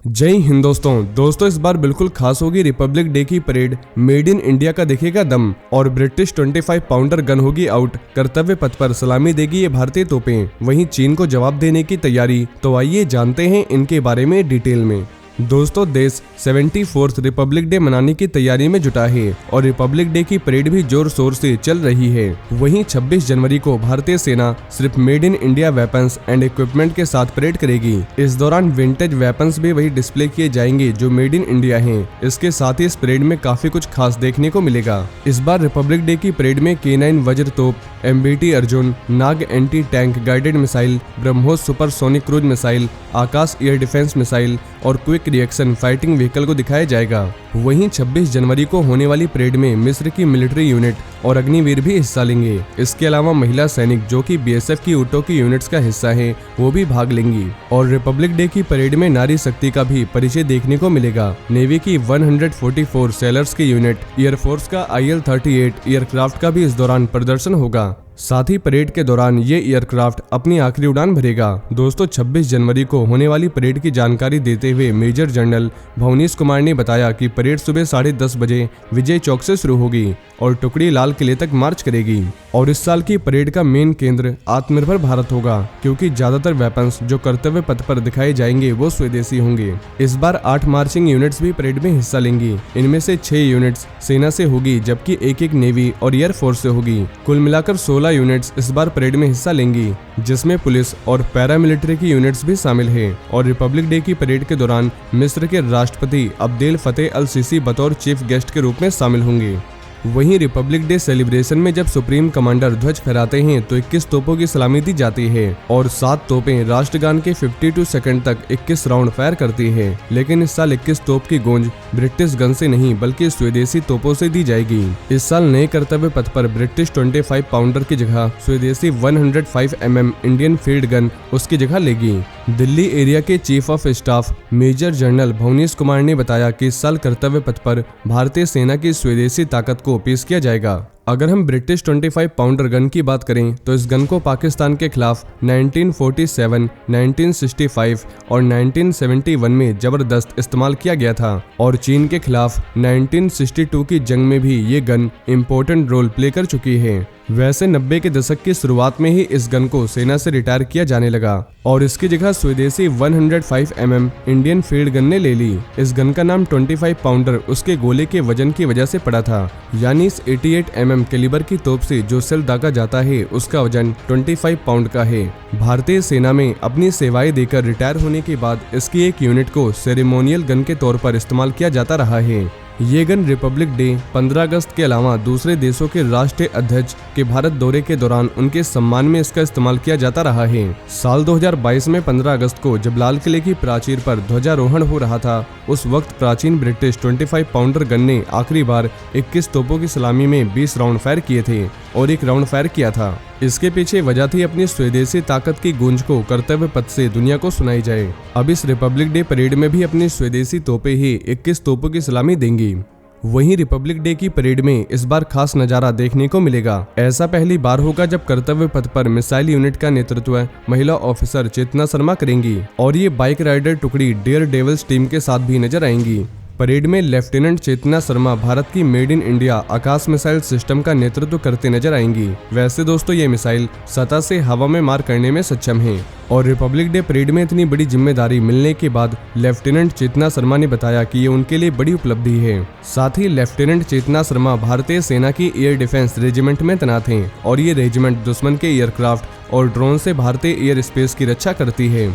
जय हिंद दोस्तों इस बार बिल्कुल खास होगी रिपब्लिक डे की परेड। मेड इन इंडिया का दिखेगा दम और ब्रिटिश 25 पाउंडर गन होगी आउट। कर्तव्य पथ पर सलामी देगी ये भारतीय तोपें, वहीं चीन को जवाब देने की तैयारी। तो आइए जानते हैं इनके बारे में डिटेल में। दोस्तों देश 74th रिपब्लिक डे मनाने की तैयारी में जुटा है और रिपब्लिक डे की परेड भी जोर शोर से चल रही है। वहीं 26 जनवरी को भारतीय सेना सिर्फ made in India weapons and equipment के साथ परेड करेगी। इस दौरान विंटेज वेपन्स भी वही डिस्प्ले किए जाएंगे जो मेड इन इंडिया हैं। इसके साथ ही इस परेड में काफी कुछ खास देखने को मिलेगा। इस बार रिपब्लिक डे की परेड में K9 वज्र तोप, MBT Arjun, Nag anti tank guided missile, BrahMos supersonic cruise missile, Akash air defence missile और क्विक रिएक्शन फाइटिंग व्हीकल को दिखाया जाएगा। वहीं 26 जनवरी को होने वाली परेड में मिस्र की मिलिट्री यूनिट और अग्निवीर भी हिस्सा लेंगे। इसके अलावा महिला सैनिक जो कि BSF की ऊँटों की यूनिट्स का हिस्सा है वो भी भाग लेंगी। और रिपब्लिक डे की परेड में नारी शक्ति का भी परिचय देखने को मिलेगा। नेवी की 144 सेलर्स की यूनिट, एयरफोर्स का IL-38 एयरक्राफ्ट का भी इस दौरान प्रदर्शन होगा। साथ ही परेड के दौरान ये एयरक्राफ्ट अपनी आखिरी उड़ान भरेगा। दोस्तों 26 जनवरी को होने वाली परेड की जानकारी देते हुए मेजर जनरल भवनीश कुमार ने बताया कि परेड सुबह 10:30 बजे विजय चौक से शुरू होगी और टुकड़ी लाल किले तक मार्च करेगी। और इस साल की परेड का मेन केंद्र आत्मनिर्भर भारत होगा, क्योंकि ज्यादातर वेपन्स जो कर्तव्य पथ पर दिखाए जाएंगे वो स्वदेशी होंगे। इस बार 8 मार्चिंग यूनिट्स भी परेड में हिस्सा लेंगी। इनमें से 6 यूनिट्स सेना से होगी, जबकि एक नेवी और एयरफोर्स से होगी। कुल मिलाकर 16 यूनिट्स इस बार परेड में हिस्सा लेंगी, जिसमें पुलिस और पैरामिलिट्री की यूनिट्स भी शामिल है। और रिपब्लिक डे की परेड के दौरान मिस्र के राष्ट्रपति अब्देल फतेह अल सीसी बतौर चीफ गेस्ट के रूप में शामिल होंगे। वहीं रिपब्लिक डे सेलिब्रेशन में जब सुप्रीम कमांडर ध्वज फहराते हैं तो 21 तोपों की सलामी दी जाती है और 7 तोपें राष्ट्रगान के 52 सेकंड तक 21 राउंड फायर करती है। लेकिन इस साल 21 तोप की गूंज ब्रिटिश गन से नहीं बल्कि स्वदेशी तोपों से दी जाएगी। इस साल नए कर्तव्य पथ पर ब्रिटिश 25 पाउंडर की जगह स्वदेशी 105 mm इंडियन फील्ड गन उसकी जगह लेगी। दिल्ली एरिया के chief of staff major general Bhavnish Kumar ने बताया कि इस साल कर्तव्य पथ पर भारतीय सेना की स्वदेशी ताकत को पेश किया जाएगा। अगर हम ब्रिटिश 25 पाउंडर गन की बात करें तो इस गन को पाकिस्तान के खिलाफ 1947, 1965 और 1971 में जबरदस्त इस्तेमाल किया गया था और चीन के खिलाफ 1962 की जंग में भी ये गन इम्पोर्टेंट रोल प्ले कर चुकी है। वैसे 90 के दशक की शुरुआत में ही इस गन को सेना से रिटायर किया जाने लगा और इसकी जगह स्वदेशी 105 mm इंडियन फील्ड गन ने ले ली। इस गन का नाम 25 पाउंडर उसके गोले के वजन की वजह से पड़ा था, यानी इस 88 mm कैलिबर की तोप से जो सेल दागा जाता है उसका वजन 25 पाउंड का है। भारतीय सेना में अपनी सेवाएं देकर रिटायर होने के बाद इसकी एक यूनिट को सेरेमोनियल गन के तौर पर इस्तेमाल किया जाता रहा है। ये गन रिपब्लिक डे, 15 अगस्त के अलावा दूसरे देशों के राष्ट्रीय अध्यक्ष के भारत दौरे के दौरान उनके सम्मान में इसका इस्तेमाल किया जाता रहा है। साल 2022 में 15 अगस्त को जब लाल किले की प्राचीर पर ध्वजारोहण हो रहा था, उस वक्त प्राचीन ब्रिटिश 25 पाउंडर गन ने आखिरी बार 21 तोपों की सलामी में 20 राउंड फायर किए थे और 1 राउंड फायर किया था। इसके पीछे वजह थी अपनी स्वदेशी ताकत की गूंज को कर्तव्य पथ से दुनिया को सुनाई जाए। अब इस रिपब्लिक डे परेड में भी अपनी स्वदेशी तोपें ही 21 तोपों की सलामी देंगी। वहीं रिपब्लिक डे की परेड में इस बार खास नजारा देखने को मिलेगा। ऐसा पहली बार होगा जब कर्तव्य पथ पर मिसाइल यूनिट का नेतृत्व महिला ऑफिसर चेतना शर्मा करेंगी और ये बाइक राइडर टुकड़ी डेयर डेविल्स टीम के साथ भी नजर आएंगी। परेड में लेफ्टिनेंट चेतना शर्मा भारत की made in India Akash missile system का नेतृत्व करते नजर आएंगी। वैसे दोस्तों ये मिसाइल सतह से हवा में मार करने में सक्षम है और रिपब्लिक डे परेड में इतनी बड़ी जिम्मेदारी मिलने के बाद लेफ्टिनेंट चेतना शर्मा ने बताया कि ये उनके लिए बड़ी उपलब्धि है। साथ ही लेफ्टिनेंट चेतना शर्मा भारतीय सेना की एयर डिफेंस रेजिमेंट में तैनात हैं और ये रेजिमेंट दुश्मन के एयरक्राफ्ट और ड्रोन से भारतीय एयर स्पेस की रक्षा करती है।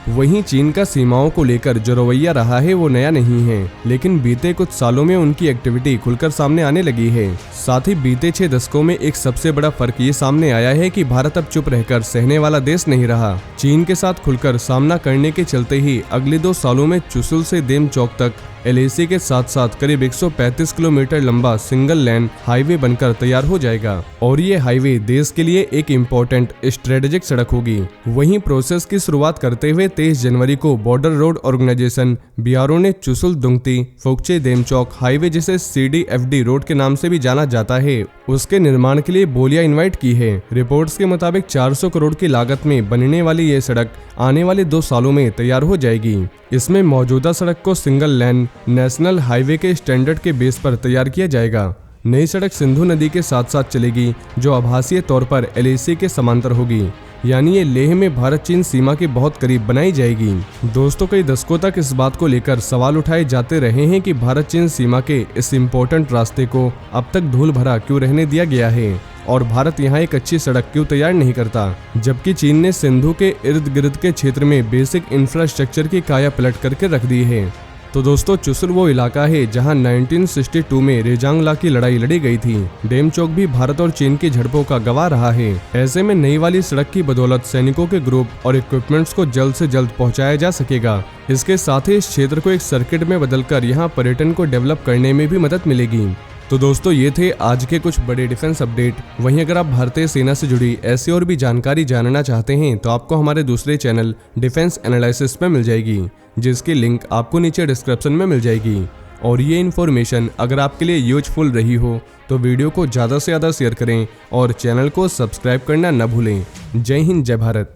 वहीं चीन का सीमाओं को लेकर जो रवैया रहा है वो नया नहीं है, लेकिन बीते कुछ सालों में उनकी एक्टिविटी खुलकर सामने आने लगी है। साथ ही बीते 6 दशकों में एक सबसे बड़ा फर्क ये सामने आया है कि भारत अब चुप रहकर सहने वाला देश नहीं रहा। चीन के साथ खुलकर सामना करने के चलते ही अगले 2 सालों में चुशुल से देम चौक तक LAC के साथ साथ करीब 135 किलोमीटर लंबा सिंगल लेन हाईवे बनकर तैयार हो जाएगा और ये हाईवे देश के लिए एक इम्पोर्टेंट स्ट्रेटेजिक सड़क होगी। वहीं प्रोसेस की शुरुआत करते हुए 23 जनवरी को बॉर्डर रोड ऑर्गेनाइजेशन BRO ने चुशुल दुंगती फोकचे देमचौक हाईवे, जिसे CDFD रोड के नाम से भी जाना जाता है, उसके निर्माण के लिए बोलियां इनवाइट की है। रिपोर्ट्स के मुताबिक 400 करोड़ की लागत में बनने वाली ये सड़क आने वाले 2 सालों में तैयार हो जाएगी। इसमें मौजूदा सड़क को सिंगल लेन नेशनल हाईवे के स्टैंडर्ड के बेस पर तैयार किया जाएगा। नई सड़क सिंधु नदी के साथ साथ चलेगी, जो आभासीय तौर पर LAC के समांतर होगी, यानी ये लेह में भारत चीन सीमा के बहुत करीब बनाई जाएगी। दोस्तों, कई दशकों तक इस बात को लेकर सवाल उठाए जाते रहे हैं कि भारत चीन सीमा के इस इम्पोर्टेंट रास्ते को अब तक धूल भरा क्यों रहने दिया गया है और भारत यहाँ एक अच्छी सड़क क्यों तैयार नहीं करता, जबकि चीन ने सिंधु के इर्द गिर्द के क्षेत्र में बेसिक इंफ्रास्ट्रक्चर की काया पलट करके रख दी है। तो दोस्तों, चुशुल वो इलाका है जहां 1962 में रेजांगला की लड़ाई लड़ी गई थी। डेमचोक भी भारत और चीन की झड़पों का गवाह रहा है। ऐसे में नई वाली सड़क की बदौलत सैनिकों के ग्रुप और इक्विपमेंट्स को जल्द से जल्द पहुंचाया जा सकेगा। इसके साथ ही इस क्षेत्र को एक सर्किट में बदलकर यहां पर्यटन को डेवलप करने में भी मदद मिलेगी। तो दोस्तों, ये थे आज के कुछ बड़े डिफेंस अपडेट। वहीं अगर आप भारतीय सेना से जुड़ी ऐसी और भी जानकारी जानना चाहते हैं तो आपको हमारे दूसरे चैनल डिफेंस एनालिसिस में मिल जाएगी, जिसकी लिंक आपको नीचे डिस्क्रिप्शन में मिल जाएगी। और ये इन्फॉर्मेशन अगर आपके लिए यूजफुल रही हो तो वीडियो को ज़्यादा से ज़्यादा शेयर करें और चैनल को सब्सक्राइब करना न भूलें। जय हिंद, जय भारत।